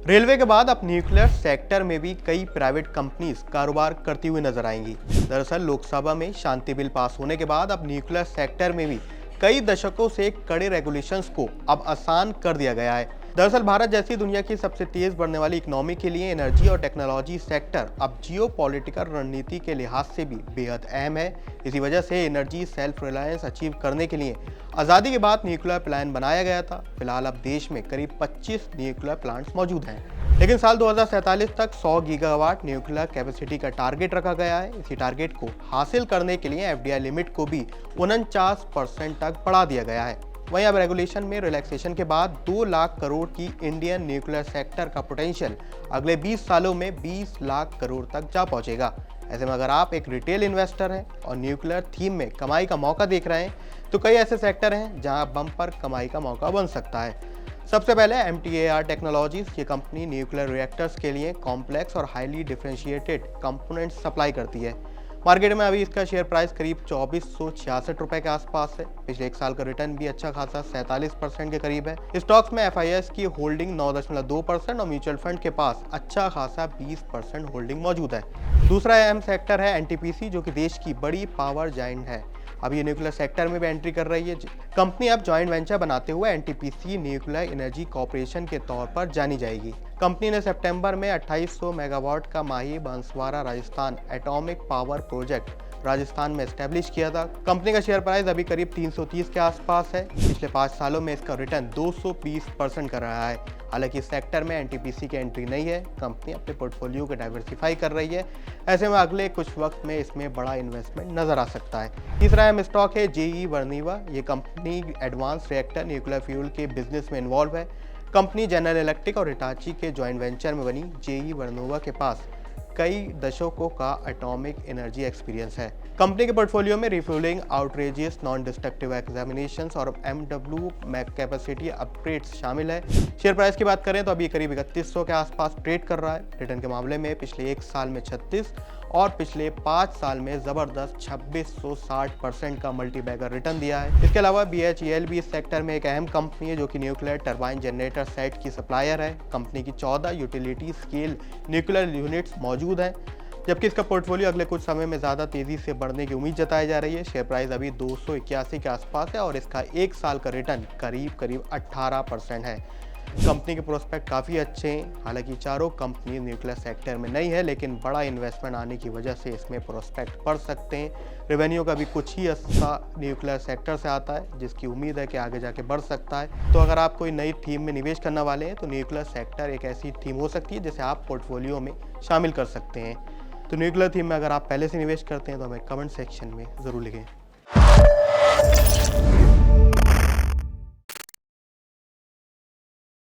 Railway के बाद अब न्यूक्लियर सेक्टर में भी कई प्राइवेट कंपनीज कारोबार करती हुई नजर आएंगी। दरअसल लोकसभा में शांति बिल पास होने के बाद अब न्यूक्लियर सेक्टर में भी कई दशकों से कड़े रेगुलेशंस को अब आसान कर दिया गया है। दरअसल भारत जैसी दुनिया की सबसे तेज बढ़ने वाली इकोनॉमी के लिए एनर्जी और टेक्नोलॉजी सेक्टर अब जियोपॉलिटिकल रणनीति के लिहाज से भी बेहद अहम है। इसी वजह से एनर्जी सेल्फ रिलायंस अचीव करने के लिए आज़ादी के बाद न्यूक्लियर प्लान बनाया गया था। फिलहाल अब देश में करीब 25 न्यूक्लियर प्लांट्स मौजूद हैं, लेकिन साल 2047 तक 100 गीगावाट न्यूक्लियर कैपेसिटी का टारगेट रखा गया है। इसी टारगेट को हासिल करने के लिए एफडीआई लिमिट को भी 49% तक बढ़ा दिया गया है। वहीं अब रेगुलेशन में रिलैक्सेशन के बाद 2 लाख करोड़ की इंडियन न्यूक्लियर सेक्टर का पोटेंशियल अगले 20 सालों में 20 लाख करोड़ तक जा पहुंचेगा। ऐसे में अगर आप एक रिटेल इन्वेस्टर हैं और न्यूक्लियर थीम में कमाई का मौका देख रहे हैं तो कई ऐसे सेक्टर हैं जहां बम्पर कमाई का मौका बन सकता है। सबसे पहले MTAR टेक्नोलॉजीज, ये कंपनी न्यूक्लियर रिएक्टर्स के लिए कॉम्प्लेक्स और हाईली डिफरेंशिएटेड कंपोनेंट्स सप्लाई करती है। मार्केट में अभी इसका शेयर प्राइस करीब 2466 रुपए के आसपास है। पिछले एक साल का रिटर्न भी अच्छा खासा 47% के करीब है। स्टॉक्स में FIS की होल्डिंग 9.2% और म्यूचुअल फंड के पास अच्छा खासा 20% होल्डिंग मौजूद है। दूसरा अहम सेक्टर है NTPC, जो कि देश की बड़ी पावर जायंट है। अब ये न्यूक्लियर सेक्टर में भी एंट्री कर रही है। कंपनी अब जॉइंट वेंचर बनाते हुए NTPC न्यूक्लियर एनर्जी कॉर्पोरेशन के तौर पर जानी जाएगी। कंपनी ने सितंबर में 2800 मेगावाट का Mahi Banswara Rajasthan atomic power project Rajasthan में एस्टेब्लिश किया था। कंपनी का शेयर प्राइस अभी करीब 330 के आसपास है। पिछले 5 सालों में इसका रिटर्न 220% कर रहा है। हालांकि इस सेक्टर में NTPC की एंट्री नहीं है। कंपनी अपने पोर्टफोलियो को डाइवर्सिफाई कर रही है। ऐसे में अगले कुछ वक्त में इसमें बड़ा इन्वेस्टमेंट नजर आ सकता है। तीसरा अहम स्टॉक है GE वर्निवा। ये company advance reactor nuclear fuel के बिजनेस में इन्वॉल्व है। कंपनी जनरल इलेक्ट्रिक और हिटाची के जॉइंट वेंचर में बनी GE वर्निवा के पास कई दशकों का एटॉमिक एनर्जी एक्सपीरियंस है। कंपनी के पोर्टफोलियो में refuelling, outrageous non destructive examinations और MW कैपेसिटी अपग्रेड्स शामिल है। शेयर प्राइस की बात करें तो अभी करीब 3100 के आसपास ट्रेड कर रहा है। रिटर्न के मामले में पिछले एक साल में 36 और पिछले 5 साल में जबरदस्त 2660% का मल्टीबैगर रिटर्न दिया है। इसके अलावा BHEL भी इस सेक्टर में एक अहम कंपनी है, जो कि न्यूक्लियर टरबाइन जनरेटर सेट की सप्लायर है। कंपनी की 14 यूटिलिटी स्केल न्यूक्लियर यूनिट्स मौजूद हैं, जबकि इसका पोर्टफोलियो अगले कुछ समय में ज़्यादा तेज़ी से बढ़ने की उम्मीद जताई जा रही है। शेयर प्राइस अभी 281 के आसपास है और इसका एक साल का रिटर्न करीब 18% है। कंपनी के प्रोस्पेक्ट काफ़ी अच्छे हैं। हालांकि चारों कंपनी न्यूक्लियर सेक्टर में नहीं है, लेकिन बड़ा इन्वेस्टमेंट आने की वजह से इसमें प्रोस्पेक्ट बढ़ सकते हैं। रेवेन्यू का भी कुछ ही हिस्सा न्यूक्लियर सेक्टर से आता है, जिसकी उम्मीद है कि आगे जाके बढ़ सकता है। तो अगर आप कोई नई थीम में निवेश करने वाले हैं तो न्यूक्लियर सेक्टर एक ऐसी थीम हो सकती है जिसे आप पोर्टफोलियो में शामिल कर सकते हैं। तो न्यूक्लियर थीम में अगर आप पहले से निवेश करते हैं तो हमें कमेंट सेक्शन में ज़रूर लिखें।